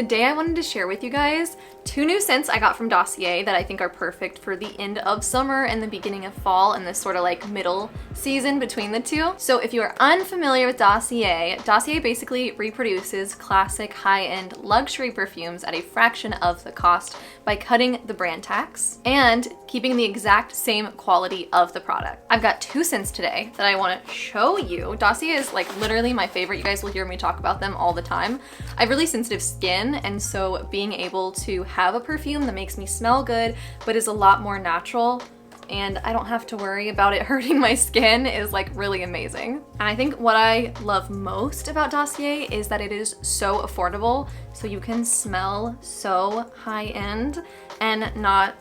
today I wanted to share with you guys 2 new scents I got from Dossier that I think are perfect for the end of summer and the beginning of fall and this sort of like middle season between the two. So if you are unfamiliar with Dossier, Dossier basically reproduces classic high-end luxury perfumes at a fraction of the cost by cutting the brand tax and keeping the exact same quality of the product. I've got 2 scents today that I want to show you. Dossier is like literally my favorite. You guys will hear me talk about them all the time. I have really sensitive skin, and so being able to have a perfume that makes me smell good but is a lot more natural and I don't have to worry about it hurting my skin is like really amazing. And I think what I love most about Dossier is that it is so affordable, so you can smell so high-end and not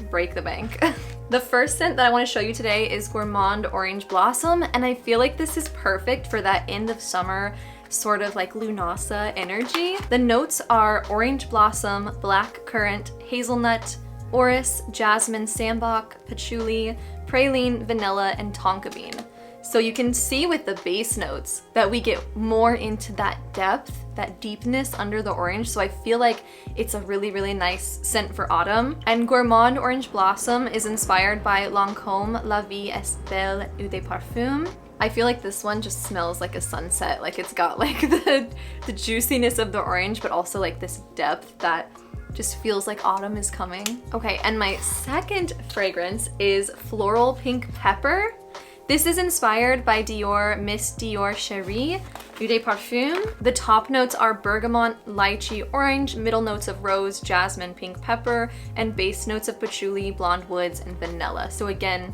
break the bank. The first scent that I want to show you today is Gourmand Orange Blossom, and I feel like this is perfect for that end of summer sort of like Lunasa energy. The notes are orange blossom, black currant, hazelnut, orris, jasmine, sambac, patchouli, praline, vanilla, and tonka bean. So you can see with the base notes that we get more into that depth, that deepness under the orange. So I feel like it's a really, really nice scent for autumn. And Gourmand Orange Blossom is inspired by Lancôme La Vie est belle eau de parfum. I feel like this one just smells like a sunset. Like it's got like the juiciness of the orange, but also like this depth that just feels like autumn is coming. Okay, and my second fragrance is Floral Pink Pepper. This is inspired by Dior Miss Dior Chérie Eau de Parfum. The top notes are bergamot, lychee, orange, middle notes of rose, jasmine, pink pepper, and base notes of patchouli, blonde woods, and vanilla. So again,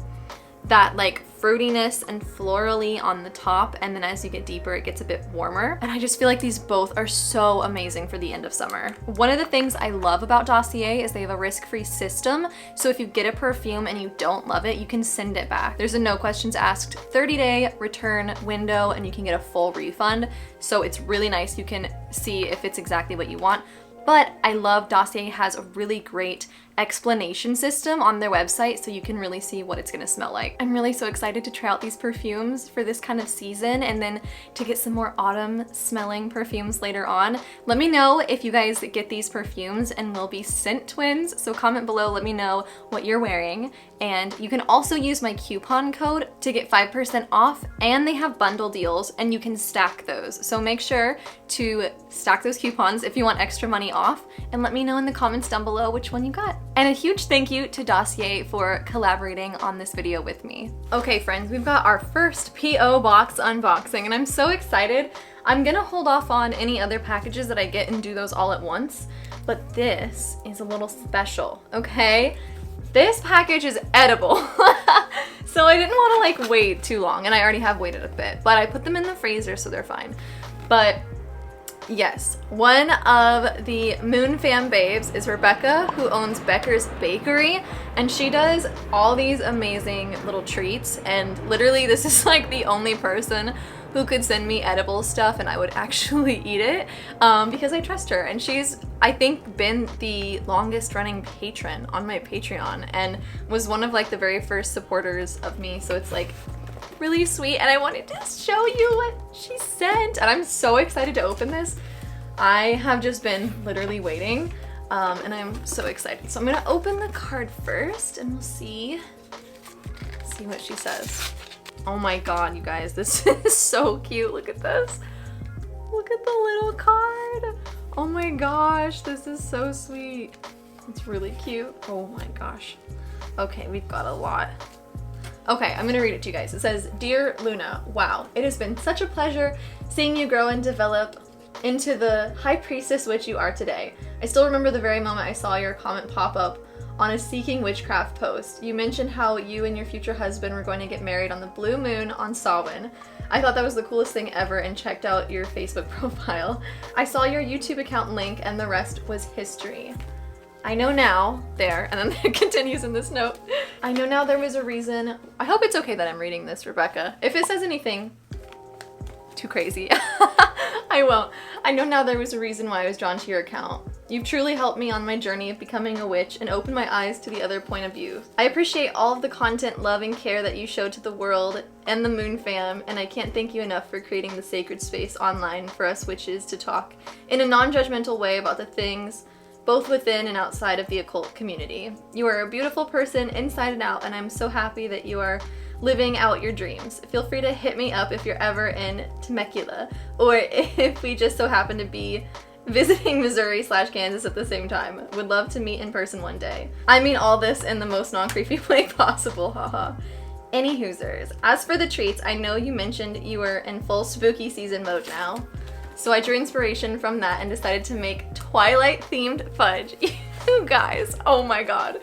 that like fruitiness and florally on the top, and then as you get deeper it gets a bit warmer, and I just feel like these both are so amazing for the end of summer. One of the things I love about Dossier is they have a risk-free system, so if you get a perfume and you don't love it, you can send it back. There's a no questions asked 30-day return window, and you can get a full refund, so it's really nice. You can see if it's exactly what you want. But I love Dossier has a really great explanation system on their website, so you can really see what it's gonna smell like. I'm really so excited to try out these perfumes for this kind of season and then to get some more autumn smelling perfumes later on. Let me know if you guys get these perfumes and will be scent twins, so comment below, let me know what you're wearing. And you can also use my coupon code to get 5% off, and they have bundle deals and you can stack those. So make sure to stack those coupons if you want extra money off, and let me know in the comments down below which one you got. And a huge thank you to Dossier for collaborating on this video with me. Okay friends, we've got our first P.O. box unboxing and I'm so excited. I'm gonna hold off on any other packages that I get and do those all at once, but this is a little special, okay? This package is edible. So I didn't want to like wait too long, and I already have waited a bit, but I put them in the freezer so they're fine. But yes, one of the Moon Fam babes is Rebecca, who owns Becker's Bakery, and she does all these amazing little treats, and literally this is like the only person who could send me edible stuff and I would actually eat it because I trust her. And she's, I think, been the longest running patron on my Patreon and was one of like the very first supporters of me, so it's like really sweet, and I wanted to show you what she sent, and I'm so excited to open this. I have just been literally waiting, and I'm so excited. So I'm gonna open the card first and we'll see what she says. Oh my god, you guys, this is so cute. Look at this. Look at the little card. Oh my gosh, this is so sweet. It's really cute. Oh my gosh. Okay, we've got a lot. Okay, I'm gonna read it to you guys. It says, "Dear Luna, wow, it has been such a pleasure seeing you grow and develop into the high priestess witch you are today. I still remember the very moment I saw your comment pop up on a Seeking Witchcraft post. You mentioned how you and your future husband were going to get married on the blue moon on Samhain. I thought that was the coolest thing ever and checked out your Facebook profile. I saw your YouTube account link and the rest was history. I know now," there, and then it continues in this note, "I know now there was a reason." I hope it's okay that I'm reading this, Rebecca. If it says anything too crazy, I I won't. I know now there was a reason why I was drawn to your account. You've truly helped me on my journey of becoming a witch and opened my eyes to the other point of view. I appreciate all of the content, love, and care that you show to the world and the Moon fam, and I can't thank you enough for creating the sacred space online for us witches to talk in a non-judgmental way about the things both within and outside of the occult community. You are a beautiful person inside and out, and I'm so happy that you are living out your dreams. Feel free to hit me up if you're ever in Temecula, or if we just so happen to be visiting Missouri/Kansas at the same time. Would love to meet in person one day. I mean all this in the most non-creepy way possible, haha. Any hoosers. As for the treats, I know you mentioned you were in full spooky season mode now, so I drew inspiration from that and decided to make Twilight-themed fudge. You guys, oh my god.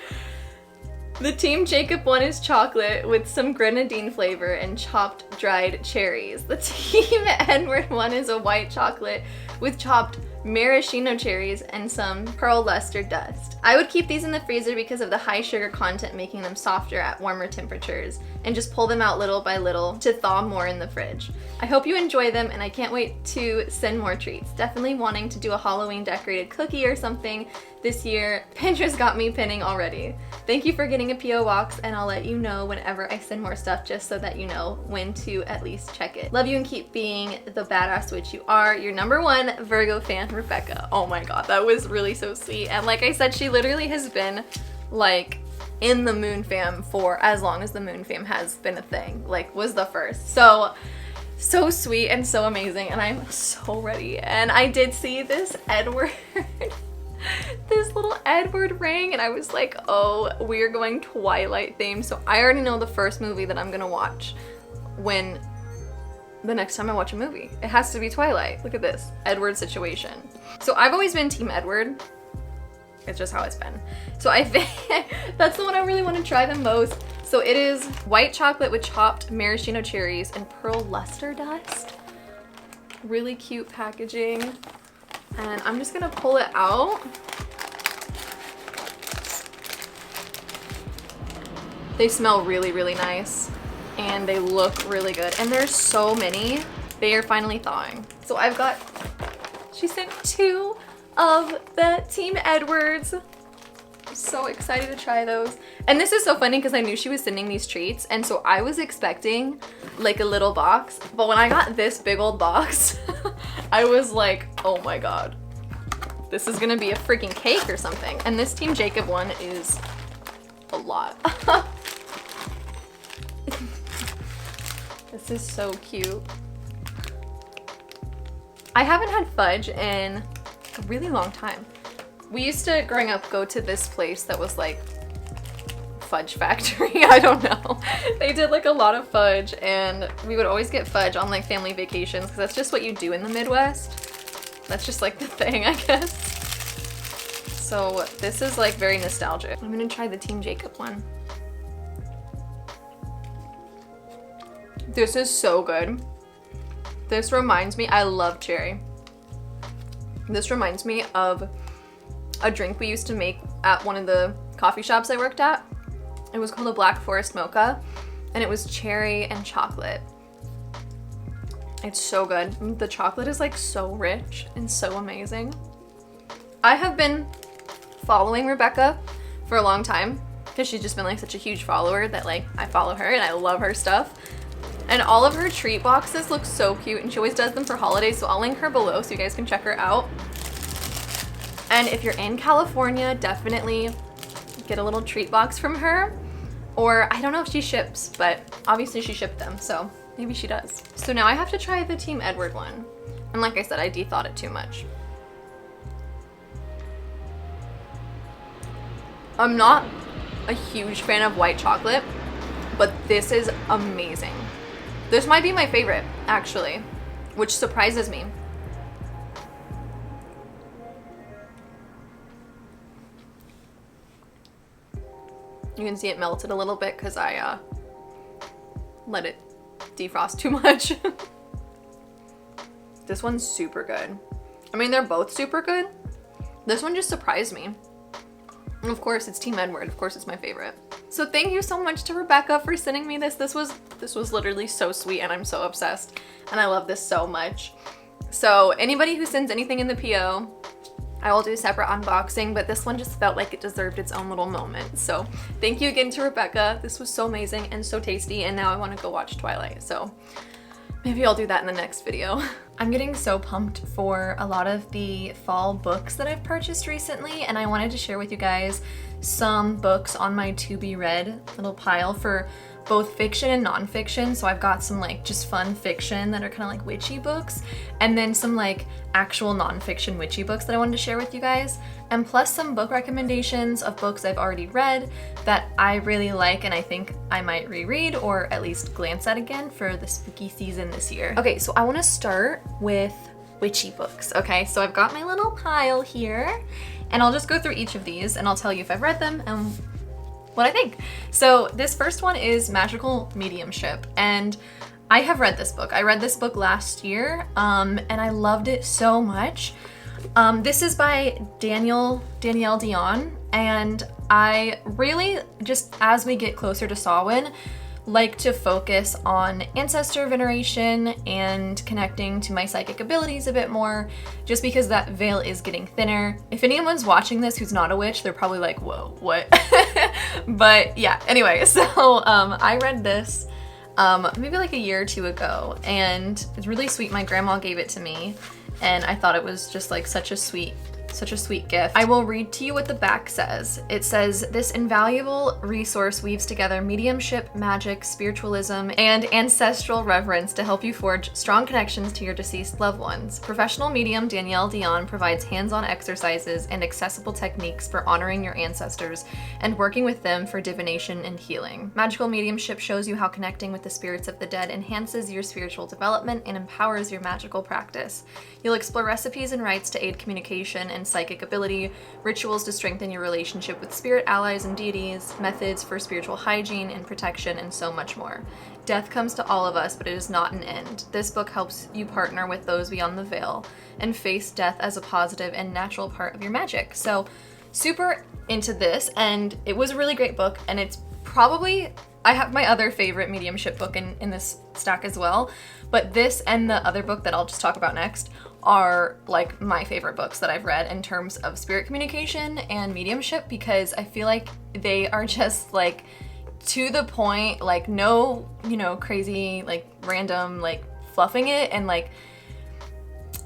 The Team Jacob one is chocolate with some grenadine flavor and chopped dried cherries. The Team Edward one is a white chocolate with chopped maraschino cherries and some pearl luster dust. I would keep these in the freezer because of the high sugar content, making them softer at warmer temperatures, and just pull them out little by little to thaw more in the fridge. I hope you enjoy them, and I can't wait to send more treats. Definitely wanting to do a Halloween decorated cookie or something this year. Pinterest got me pinning already. Thank you for getting a P.O. box, and I'll let you know whenever I send more stuff, just so that you know when to at least check it. Love you and keep being the badass witch you are. Your #1 Virgo fan, Rebecca. Oh my god, that was really so sweet. And like I said, she literally has been like in the Moon fam for as long as the Moon fam has been a thing. Like, was the first. So sweet and so amazing, and I'm so ready. And I did see this Edward this little Edward ring, and I was like, oh, we're going Twilight themed. So I already know the first movie that I'm gonna watch when the next time I watch a movie. It has to be Twilight. Look at this Edward situation. So I've always been Team Edward. It's just how it's been. So I think that's the one I really want to try the most. So it is white chocolate with chopped maraschino cherries and pearl luster dust. Really cute packaging. And I'm just gonna pull it out. They smell really, really nice, and they look really good. And there's so many. They are finally thawing. So I've got, she sent 2 of the Team Edwards. I'm so excited to try those. And this is so funny because I knew she was sending these treats, and so I was expecting like a little box, but when I got this big old box, I was like, oh my god, this is gonna be a freaking cake or something. And this Team Jacob one is a lot. This is so cute. I haven't had fudge in a really long time. We used to, growing up, go to this place that was like fudge factory. I don't know. They did like a lot of fudge, and we would always get fudge on like family vacations because that's just what you do in the Midwest. That's just like the thing, I guess. So this is like very nostalgic. I'm gonna try the Team Jacob one. This is so good. This reminds me, I love cherry. This reminds me of a drink we used to make at one of the coffee shops I worked at. It was called a Black Forest Mocha, and it was cherry and chocolate. It's so good. The chocolate is like so rich and so amazing. I have been following Rebecca for a long time because she's just been like such a huge follower that like I follow her and I love her stuff. And all of her treat boxes look so cute, and she always does them for holidays, so I'll link her below so you guys can check her out. And if you're in California, definitely get a little treat box from her. Or I don't know if she ships, but obviously she shipped them, so maybe she does. So now I have to try the Team Edward one. And like I said, I de-thawed it too much. I'm not a huge fan of white chocolate, but this is amazing. This might be my favorite, actually, which surprises me. You can see it melted a little bit because I let it defrost too much. This one's super good. I mean, they're both super good. This one just surprised me. And of course, it's Team Edward. Of course, it's my favorite. So thank you so much to Rebecca for sending me this. This was literally so sweet, and I'm so obsessed. And I love this so much. So anybody who sends anything in the PO, I will do a separate unboxing, but this one just felt like it deserved its own little moment. So thank you again to Rebecca. This was so amazing and so tasty, and now I want to go watch Twilight. So maybe I'll do that in the next video. I'm getting so pumped for a lot of the fall books that I've purchased recently, and I wanted to share with you guys some books on my to be read little pile for both fiction and nonfiction. So I've got some like just fun fiction that are kind of like witchy books, and then some like actual nonfiction witchy books that I wanted to share with you guys, and plus some book recommendations of books I've already read that I really like and I think I might reread or at least glance at again for the spooky season this year. Okay, so I want to start with witchy books. Okay, so I've got my little pile here, and I'll just go through each of these and I'll tell you if I've read them and what I think. So this first one is Magical Mediumship, and I have read this book. I read this book last year, and I loved it so much. This is by Danielle Dion, and I really, just as we get closer to Samhain, like to focus on ancestor veneration and connecting to my psychic abilities a bit more, just because that veil is getting thinner. If anyone's watching this who's not a witch, they're probably like, whoa, what? But yeah, anyway, so I read this maybe like a year or two ago, and it's really sweet. My grandma gave it to me, and I thought it was just like such a sweet gift. I will read to you what the back says. It says, this invaluable resource weaves together mediumship, magic, spiritualism, and ancestral reverence to help you forge strong connections to your deceased loved ones. Professional medium Danielle Dion provides hands-on exercises and accessible techniques for honoring your ancestors and working with them for divination and healing. Magical mediumship shows you how connecting with the spirits of the dead enhances your spiritual development and empowers your magical practice. You'll explore recipes and rites to aid communication and psychic ability, rituals to strengthen your relationship with spirit allies and deities, methods for spiritual hygiene and protection, and so much more. Death comes to all of us, but it is not an end. This book helps you partner with those beyond the veil and face death as a positive and natural part of your magic. So super into this, and it was a really great book, and it's probably, I have my other favorite mediumship book in this stack as well, but this and the other book that I'll just talk about next are like my favorite books that I've read in terms of spirit communication and mediumship, because I feel like they are just like to the point, like no, you know, crazy, like random, like fluffing it, and like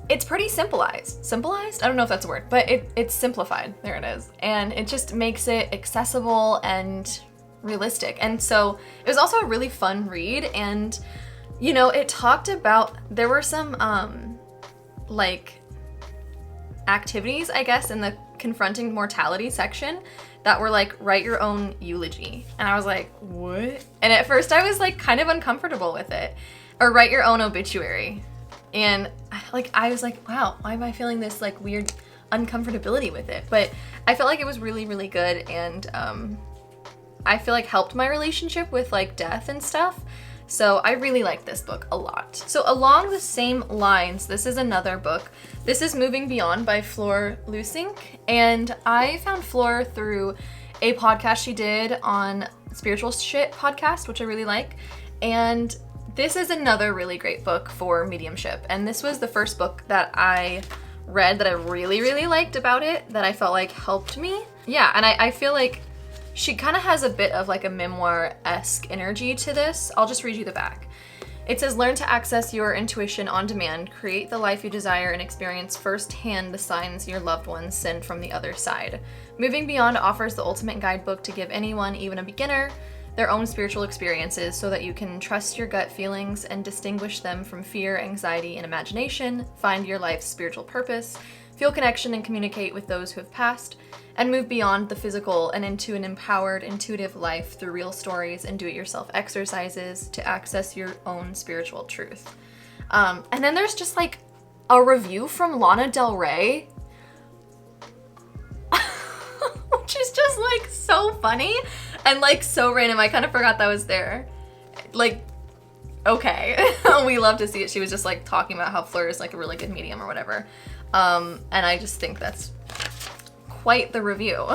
it's pretty simplified. I don't know if that's a word, but it's simplified. There it is. And it just makes it accessible and realistic. And so it was also a really fun read, and you know, it talked about, there were some like activities, I guess, in the confronting mortality section that were like, write your own eulogy. And I was like, what? And at first I was like kind of uncomfortable with it. Or write your own obituary. And like, I was like, wow, why am I feeling this like weird uncomfortability with it? But I felt like it was really, really good, and I feel like helped my relationship with like death and stuff. So I really like this book a lot. So along the same lines, this is another book. This is Moving Beyond by Flor Lusink, and I found Flor through a podcast she did on Spiritual Shit podcast, which I really like. And this is another really great book for mediumship. And this was the first book that I read that I really, really liked about it, that I felt like helped me. Yeah, and I feel like she kind of has a bit of like a memoir-esque energy to this. I'll just read you the back. It says, learn to access your intuition on demand, create the life you desire, and experience firsthand the signs your loved ones send from the other side. Moving Beyond offers the ultimate guidebook to give anyone, even a beginner, their own spiritual experiences so that you can trust your gut feelings and distinguish them from fear, anxiety, and imagination, find your life's spiritual purpose, feel connection and communicate with those who have passed, and move beyond the physical and into an empowered, intuitive life through real stories and do-it-yourself exercises to access your own spiritual truth. And then there's just like a review from Lana Del Rey, which is just like so funny and like so random. I kind of forgot that was there. Like, okay, we love to see it. She was just like talking about how Fleur is like a really good medium or whatever. And I just think that's quite the review.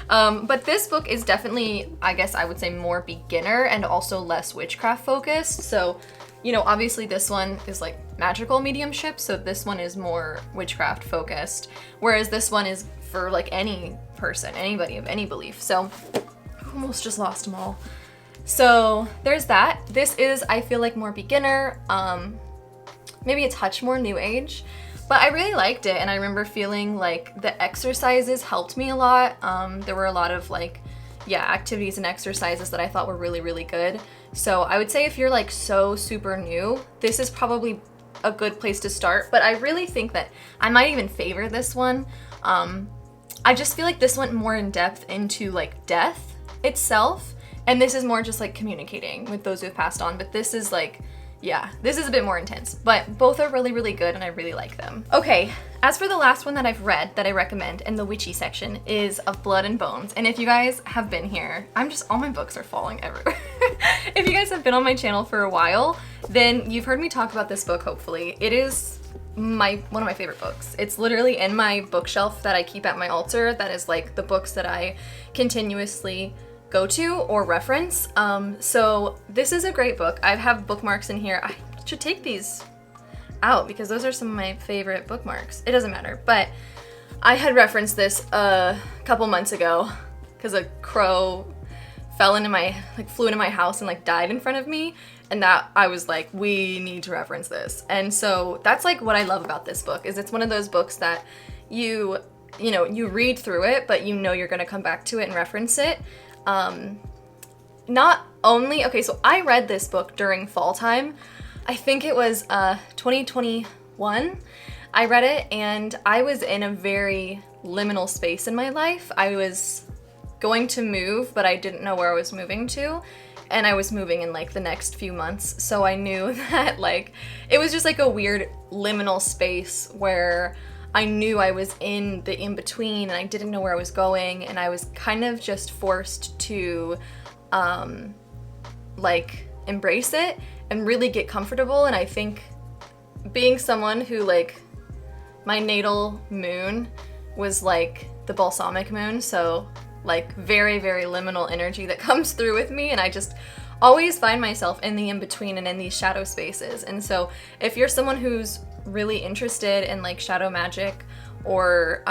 But this book is definitely, I guess I would say, more beginner and also less witchcraft focused. So, you know, obviously this one is like magical mediumship, so this one is more witchcraft focused, whereas this one is for like any person, anybody of any belief. So almost just lost them all. So there's that. This is, I feel like, more beginner, maybe a touch more new age, but I really liked it, and I remember feeling like the exercises helped me a lot. There were a lot of like, yeah, activities and exercises that I thought were really, really good. So I would say if you're like so super new, this is probably a good place to start, but I really think that I might even favor this one. I just feel like this went more in depth into like death itself, and this is more just like communicating with those who have passed on, but this is like, yeah, this is a bit more intense, but both are really, really good and I really like them. Okay, as for the last one that I've read that I recommend in the witchy section is Of Blood and Bones. And if you guys have been here, all my books are falling everywhere. If you guys have been on my channel for a while, then you've heard me talk about this book, hopefully. It is one of my favorite books. It's literally in my bookshelf that I keep at my altar. That is like the books that I continuously go to or reference. So this is a great book. I have bookmarks in here. I should take these out because those are some of my favorite bookmarks. It doesn't matter, but I had referenced this a couple months ago because a crow flew into my house and like died in front of me, and that I was like, we need to reference this. And so that's like what I love about this book, is it's one of those books that you read through it, but you know you're gonna come back to it and reference it. Not only, okay, so I read this book during fall time. I think it was 2021. I read it and I was in a very liminal space in my life. I was going to move, but I didn't know where I was moving to. And I was moving in like the next few months. So I knew that like, it was just like a weird liminal space where I knew I was in the in-between and I didn't know where I was going, and I was kind of just forced to like embrace it and really get comfortable. And I think being someone who like, my natal moon was like the balsamic moon, so like very, very liminal energy that comes through with me, and I just always find myself in the in-between and in these shadow spaces. And so if you're someone who's really interested in like shadow magic or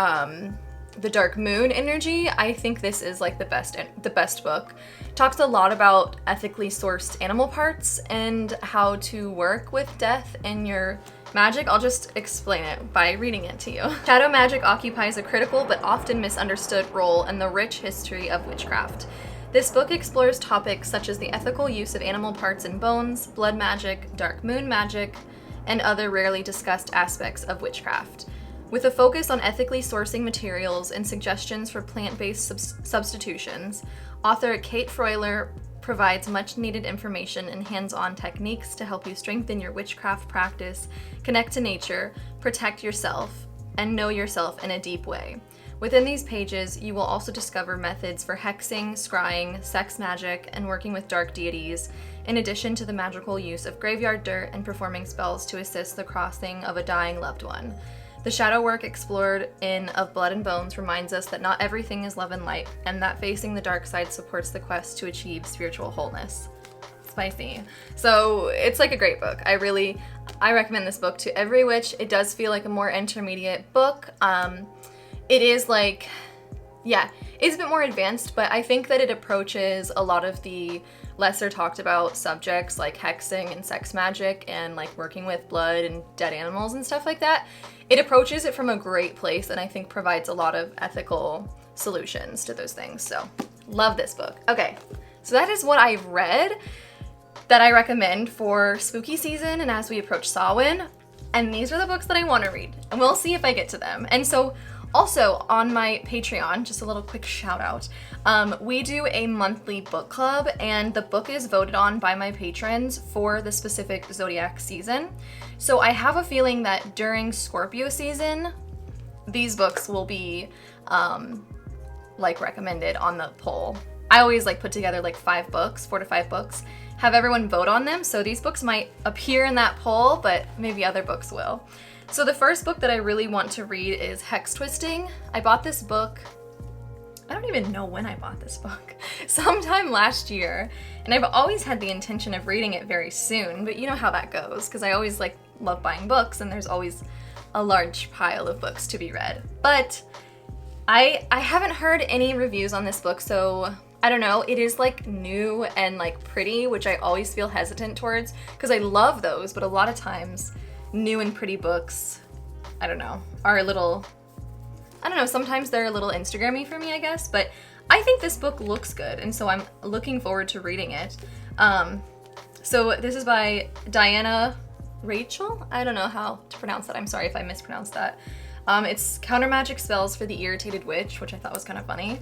the dark moon energy, I think this is like the best book. It talks a lot about ethically sourced animal parts and how to work with death in your magic. I'll just explain it by reading it to you. Shadow magic occupies a critical but often misunderstood role in the rich history of witchcraft. This book explores topics such as the ethical use of animal parts and bones, blood magic, dark moon magic, and other rarely discussed aspects of witchcraft. With a focus on ethically sourcing materials and suggestions for plant-based substitutions, author Kate Froyler provides much-needed information and hands-on techniques to help you strengthen your witchcraft practice, connect to nature, protect yourself, and know yourself in a deep way. Within these pages, you will also discover methods for hexing, scrying, sex magic, and working with dark deities, in addition to the magical use of graveyard dirt and performing spells to assist the crossing of a dying loved one. The shadow work explored in Of Blood and Bones reminds us that not everything is love and light, and that facing the dark side supports the quest to achieve spiritual wholeness. Spicy. So it's like a great book. I recommend this book to every witch. It does feel like a more intermediate book. It is like, yeah, it's a bit more advanced, but I think that it approaches a lot of the lesser talked about subjects like hexing and sex magic and like working with blood and dead animals and stuff like that. It approaches it from a great place, and I think provides a lot of ethical solutions to those things. So love this book. Okay, so that is what I've read that I recommend for spooky season and as we approach Samhain. And these are the books that I want to read, and we'll see if I get to them. And so also on my Patreon, just a little quick shout out, we do a monthly book club, and the book is voted on by my patrons for the specific zodiac season. So I have a feeling that during Scorpio season, these books will be like recommended on the poll. I always like put together like 4 to 5 books, have everyone vote on them. So these books might appear in that poll, but maybe other books will. So the first book that I really want to read is Hex Twisting. I bought this book, I don't even know when I bought this book, sometime last year, and I've always had the intention of reading it very soon, but you know how that goes, because I always like love buying books, and there's always a large pile of books to be read. But I haven't heard any reviews on this book, so I don't know. It is like new and like pretty, which I always feel hesitant towards because I love those, but a lot of times new and pretty books, I don't know, are a little, I don't know, sometimes they're a little Instagram-y for me, I guess, but I think this book looks good, and so I'm looking forward to reading it. So this is by Diana Rachel? I don't know how to pronounce that. I'm sorry if I mispronounced that. It's Counter Magic Spells for the Irritated Witch, which I thought was kind of funny.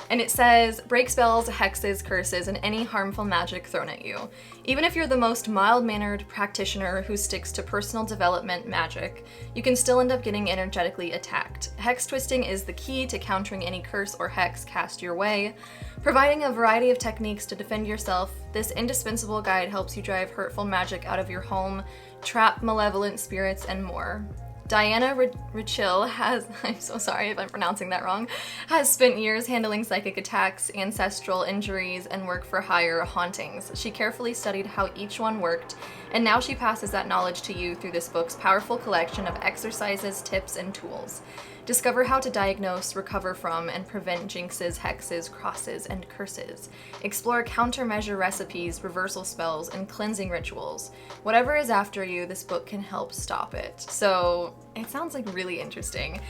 And it says, break spells, hexes, curses, and any harmful magic thrown at you. Even if you're the most mild-mannered practitioner who sticks to personal development magic, you can still end up getting energetically attacked. Hex twisting is the key to countering any curse or hex cast your way. Providing a variety of techniques to defend yourself, this indispensable guide helps you drive hurtful magic out of your home, trap malevolent spirits, and more. Diana Rachel has, I'm so sorry if I'm pronouncing that wrong, has spent years handling psychic attacks, ancestral injuries, and work for hire hauntings. She carefully studied how each one worked, and now she passes that knowledge to you through this book's powerful collection of exercises, tips, and tools. Discover how to diagnose, recover from, and prevent jinxes, hexes, crosses, and curses. Explore countermeasure recipes, reversal spells, and cleansing rituals. Whatever is after you, this book can help stop it. So it sounds like really interesting.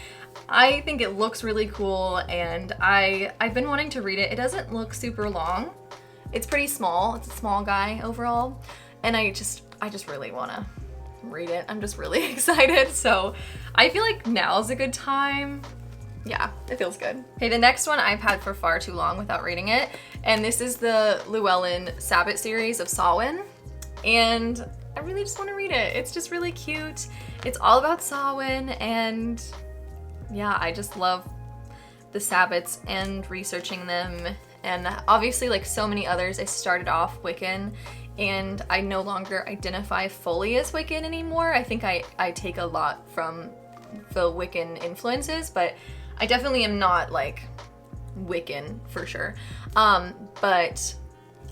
I think it looks really cool, and I've been wanting to read it. It doesn't look super long. It's pretty small. It's a small guy overall, and I just really want to read it. I'm just really excited, so I feel like now's a good time. Yeah, it feels good. Okay, the next one I've had for far too long without reading it, and this is the Llewellyn Sabbath series of Samhain, and I really just want to read it. It's just really cute. It's all about Samhain, and yeah, I just love the Sabbats and researching them, and obviously like so many others, I started off Wiccan, and I no longer identify fully as Wiccan anymore. I think I take a lot from the Wiccan influences, but I definitely am not like Wiccan for sure. But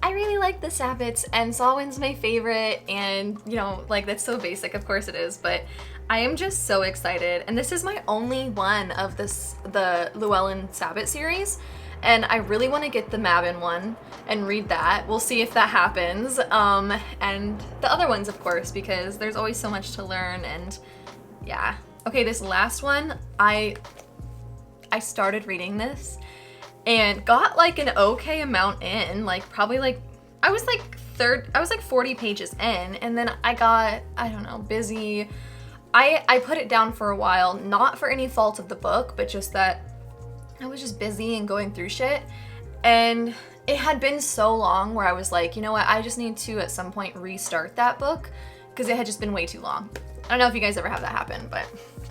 I really like the Sabbats, and Samhain's my favorite, and you know, like that's so basic, of course it is, but I am just so excited. And this is my only one of the Llewellyn Sabbath series, and I really want to get the Mabon one and read that. We'll see if that happens. And the other ones, of course, because there's always so much to learn, and yeah. Okay, this last one, I started reading this and got like an okay amount in, like probably like, I was like 40 pages in, and then I got, I don't know, busy. I put it down for a while, not for any fault of the book, but just that I was just busy and going through shit, and it had been so long where I was like, you know what, I just need to at some point restart that book because it had just been way too long. I don't know if you guys ever have that happen, but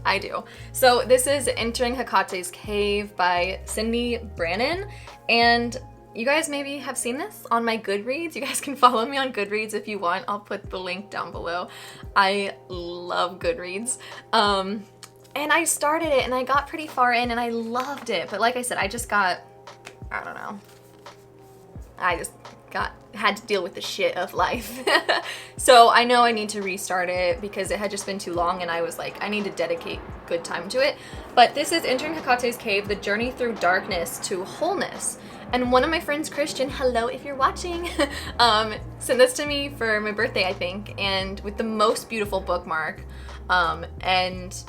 I do. So this is Entering Hecate's Cave by Cindy Brannon, and you guys maybe have seen this on my Goodreads. You guys can follow me on Goodreads if you want. I'll put the link down below. I love Goodreads. And I started it and I got pretty far in and I loved it. But like I said, I just got, I don't know. I just had to deal with the shit of life. So I know I need to restart it because it had just been too long, and I was like, I need to dedicate good time to it. But this is Entering Hecate's Cave, The Journey Through Darkness to Wholeness. And one of my friends, Christian, hello if you're watching, sent this to me for my birthday, I think, and with the most beautiful bookmark. And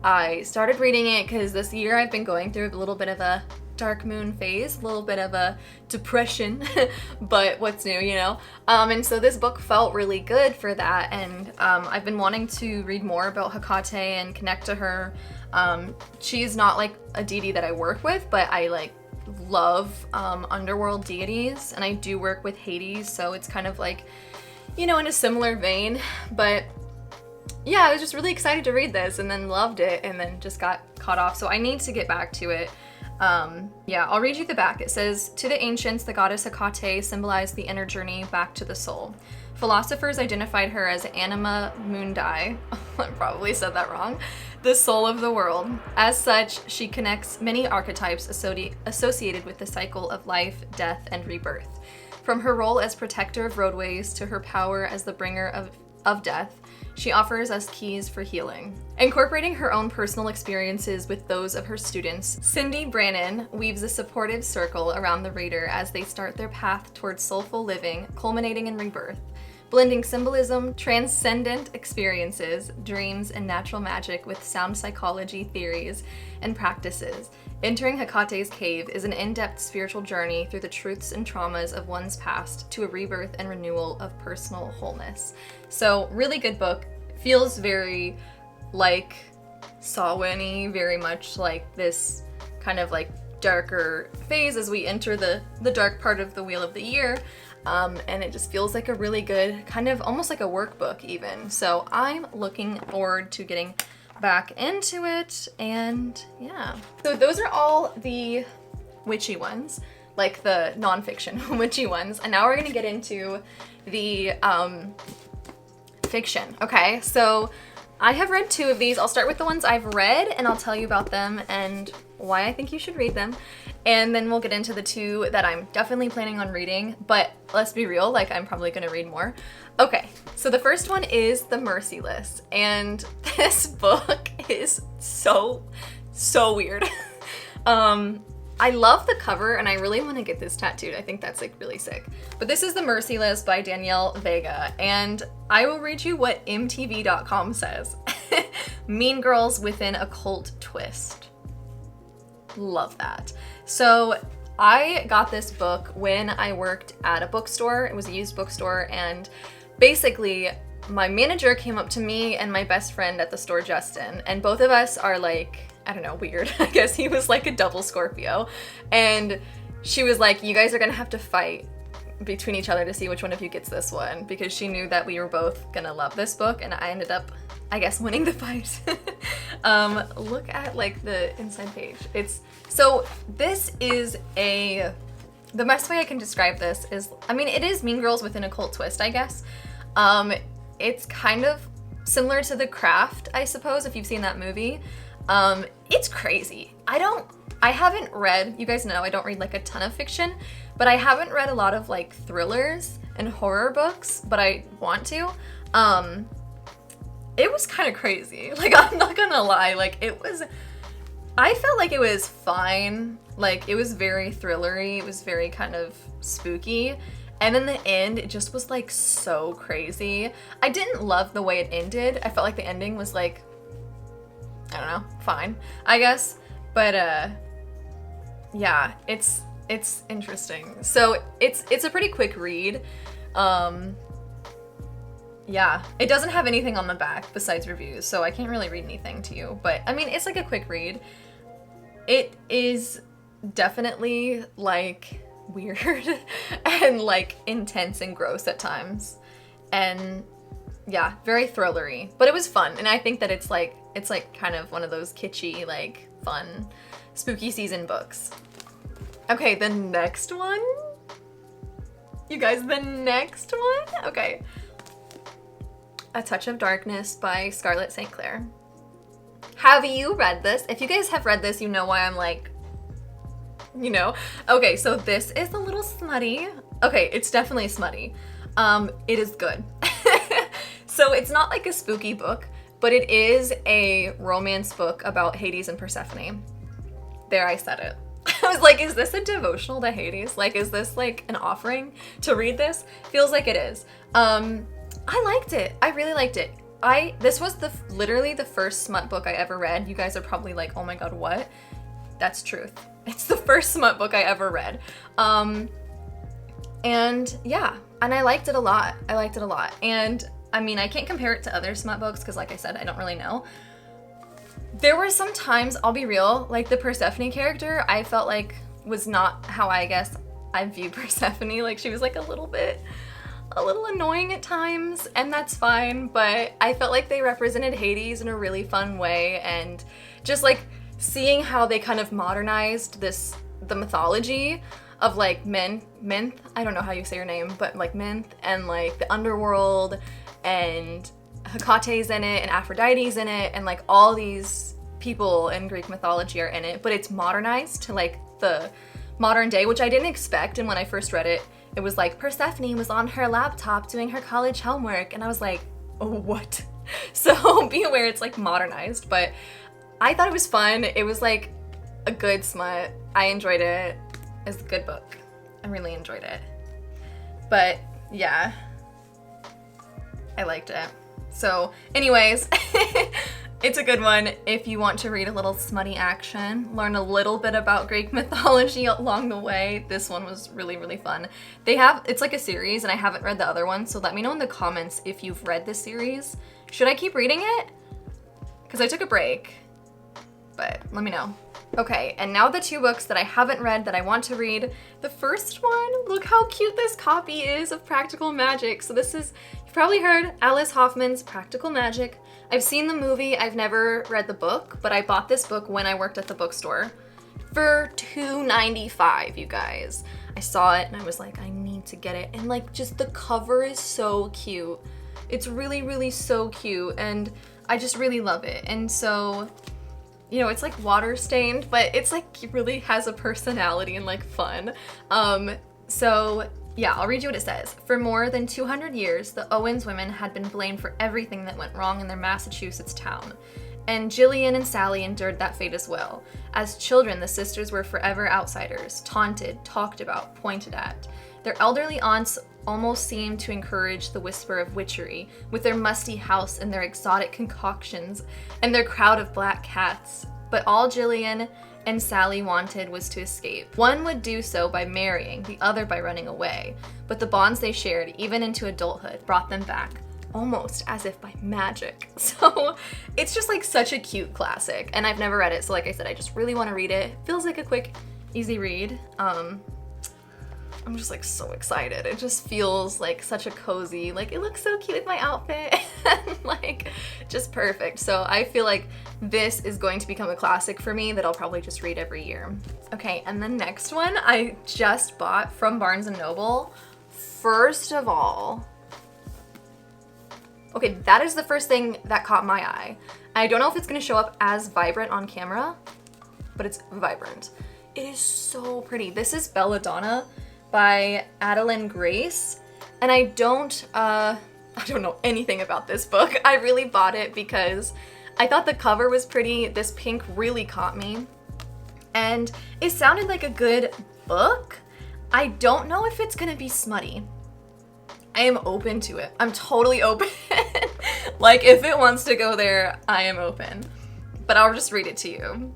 I started reading it because this year I've been going through a little bit of a dark moon phase, a little bit of a depression, but what's new, you know? And so this book felt really good for that, and I've been wanting to read more about Hecate and connect to her. She's not like a deity that I work with, but I like love underworld deities, and I do work with Hades, so it's kind of like, you know, in a similar vein. But yeah, I was just really excited to read this, and then loved it, and then just got caught off, so I need to get back to it. Yeah, I'll read you the back. It says, to the ancients, the goddess Hecate symbolized the inner journey back to the soul. Philosophers identified her as Anima Mundi, I probably said that wrong, the soul of the world. As such, she connects many archetypes associated with the cycle of life, death, and rebirth. From her role as protector of roadways to her power as the bringer of of death, she offers us keys for healing. Incorporating her own personal experiences with those of her students, Cindy Brannon weaves a supportive circle around the reader as they start their path towards soulful living, culminating in rebirth. Blending symbolism, transcendent experiences, dreams, and natural magic with sound psychology theories and practices. Entering Hecate's cave is an in-depth spiritual journey through the truths and traumas of one's past to a rebirth and renewal of personal wholeness. So, really good book. Feels very like Samhain-y, very much like this kind of like darker phase as we enter the dark part of the Wheel of the Year. And it just feels like a really good, kind of almost like a workbook even. So I'm looking forward to getting back into it, and yeah. So those are all the witchy ones, like the nonfiction witchy ones. And now we're gonna get into the fiction. Okay, so I have read 2 of these. I'll start with the ones I've read and I'll tell you about them and why I think you should read them. And then we'll get into the 2 that I'm definitely planning on reading, but let's be real, like I'm probably gonna read more. Okay, so the first one is The Merciless, and this book is so weird. I love the cover and I really want to get this tattooed. I think that's like really sick. But this is The Merciless by Danielle Vega, and I will read you what MTV.com says. Mean girls with an occult twist. Love that. So I got this book when I worked at a bookstore. It was a used bookstore, and basically my manager came up to me and my best friend at the store, Justin, and both of us are like, I don't know, weird. I guess he was like a double Scorpio. And she was like, you guys are gonna have to fight between each other to see which one of you gets this one, because she knew that we were both gonna love this book, and I ended up, I guess, winning the fight. Look at like the inside page. So this is the best way I can describe this is, I mean, it is Mean Girls with an occult twist, I guess. It's kind of similar to The Craft, I suppose, if you've seen that movie. It's crazy. I haven't read, you guys know I don't read like a ton of fiction, but I haven't read a lot of like thrillers and horror books, but I want to. It was kind of crazy. Like, I'm not gonna lie, like I felt like it was fine. Like, it was very thrillery, it was very kind of spooky. And in the end, it just was like so crazy. I didn't love the way it ended. I felt like the ending was like, I don't know, fine, I guess. But yeah, it's interesting. So it's a pretty quick read. Yeah, it doesn't have anything on the back besides reviews, so I can't really read anything to you. But I mean, it's like a quick read. It is definitely like weird and like intense and gross at times. And yeah, very thrillery, but it was fun. And I think that it's like kind of one of those kitschy, like fun, spooky season books. Okay, the next one. You guys, the next one? Okay. A Touch of Darkness by Scarlett St. Clair. Have you read this? If you guys have read this, you know why I'm like, you know. Okay, so this is a little smutty. Okay, it's definitely smutty. It is good. So it's not like a spooky book, but it is a romance book about Hades and Persephone. There, I said it. I was like, is this a devotional to Hades? Like, is this like an offering to read this? Feels like it is. I liked it. I really liked it. This was literally the first smut book I ever read. You guys are probably like, oh my god, what? That's truth. It's the first smut book I ever read. And yeah, and I liked it a lot. I liked it a lot. And I mean, I can't compare it to other smut books because like I said, I don't really know. There were some times, I'll be real, like the Persephone character, I felt like was not how I guess I view Persephone. Like, she was like a little annoying at times, and that's fine, but I felt like they represented Hades in a really fun way, and just like seeing how they kind of modernized the mythology of like Menth, I don't know how you say your name, but like Menth, and like the underworld, and Hecate's in it, and Aphrodite's in it, and like all these people in Greek mythology are in it, but it's modernized to like the modern day, which I didn't expect. And when I first read it, it was like Persephone was on her laptop doing her college homework, and I was like, what? So be aware it's like modernized, but I thought it was fun. It was like a good smut. I enjoyed it. It's a good book. I really enjoyed it. But yeah, I liked it. So anyways, it's a good one if you want to read a little smutty action, learn a little bit about Greek mythology along the way. This one was really, really fun. It's like a series, and I haven't read the other one, so let me know in the comments if you've read this series. Should I keep reading it? Because I took a break, but let me know. Okay, and now the two books that I haven't read that I want to read. The first one, look how cute this copy is of Practical Magic. So this is, you've probably heard Alice Hoffman's Practical Magic. I've seen the movie, I've never read the book, but I bought this book when I worked at the bookstore for $2.95, you guys. I saw it and I was like, I need to get it. And like, just the cover is so cute. It's really, really so cute, and I just really love it. And so, you know, it's like water stained, but it's like really has a personality and like fun. So yeah, I'll read you what it says. For more than 200 years, the Owens women had been blamed for everything that went wrong in their Massachusetts town. And Jillian and Sally endured that fate as well. As children, the sisters were forever outsiders, taunted, talked about, pointed at. Their elderly aunts almost seemed to encourage the whisper of witchery, with their musty house and their exotic concoctions and their crowd of black cats. But all Jillian and Sally wanted was to escape. One would do so by marrying, the other by running away. But the bonds they shared, even into adulthood, brought them back, almost as if by magic. So it's just like such a cute classic, and I've never read it, so like I said, I just really want to read it. Feels like a quick, easy read. I'm just like so excited. It just feels like such a cozy, like it looks so cute with my outfit, like just perfect. So I feel like this is going to become a classic for me that I'll probably just read every year. Okay, and the next one I just bought from Barnes & Noble. First of all, okay, that is the first thing that caught my eye. I don't know if it's gonna show up as vibrant on camera, but it's vibrant. It is so pretty. This is Belladonna by Adeline Grace, and I don't know anything about this book. I really bought it because I thought the cover was pretty. This pink really caught me, and it sounded like a good book. I don't know if it's gonna be smutty. I am open to it. I'm totally open. Like, if it wants to go there, I am open. But I'll just read it to you.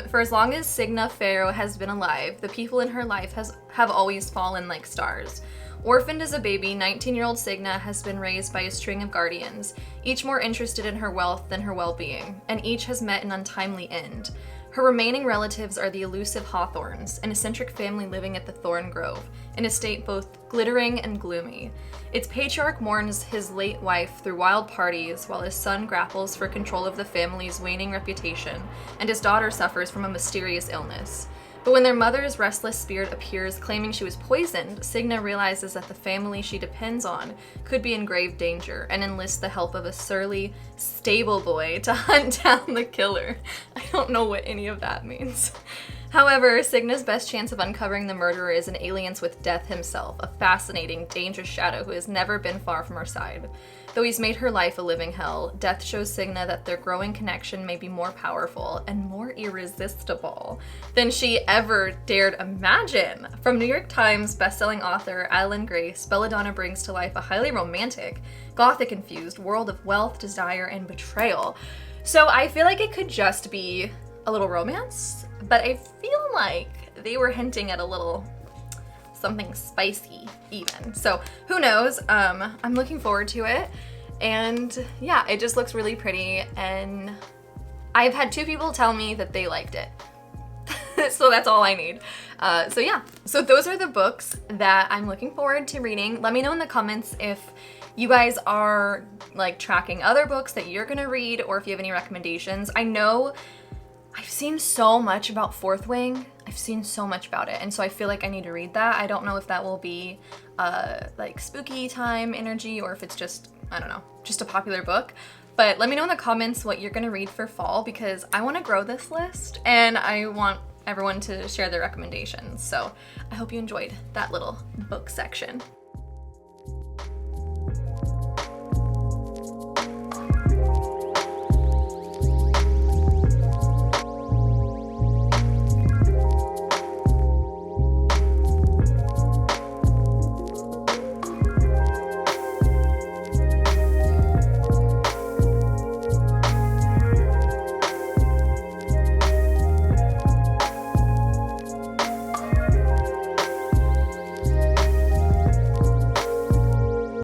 For as long as Signa Farrow has been alive, the people in her life have always fallen like stars. Orphaned as a baby, 19-year-old Signa has been raised by a string of guardians, each more interested in her wealth than her well-being, and each has met an untimely end. Her remaining relatives are the elusive Hawthorns, an eccentric family living at the Thorn Grove, an estate both glittering and gloomy. Its patriarch mourns his late wife through wild parties, while his son grapples for control of the family's waning reputation, and his daughter suffers from a mysterious illness. But when their mother's restless spirit appears claiming she was poisoned, Signa realizes that the family she depends on could be in grave danger and enlists the help of a surly stable boy to hunt down the killer. I don't know what any of that means. However, Signa's best chance of uncovering the murderer is an alliance with Death himself, a fascinating, dangerous shadow who has never been far from her side. Though he's made her life a living hell, Death shows Signa that their growing connection may be more powerful and more irresistible than she ever dared imagine. From New York Times bestselling author Adeline Grace, Belladonna brings to life a highly romantic, gothic-infused world of wealth, desire, and betrayal. So I feel like it could just be a little romance, but I feel like they were hinting at a little something spicy even. So who knows? I'm looking forward to it. And yeah, it just looks really pretty, and I've had 2 people tell me that they liked it. So that's all I need. So yeah, so those are the books that I'm looking forward to reading. Let me know in the comments if you guys are like tracking other books that you're gonna read, or if you have any recommendations. I know I've seen so much about Fourth Wing. I've seen so much about it, and so I feel like I need to read that. I don't know if that will be like spooky time energy, or if it's just, I don't know, just a popular book. But let me know in the comments what you're gonna read for fall, because I wanna grow this list and I want everyone to share their recommendations. So I hope you enjoyed that little book section.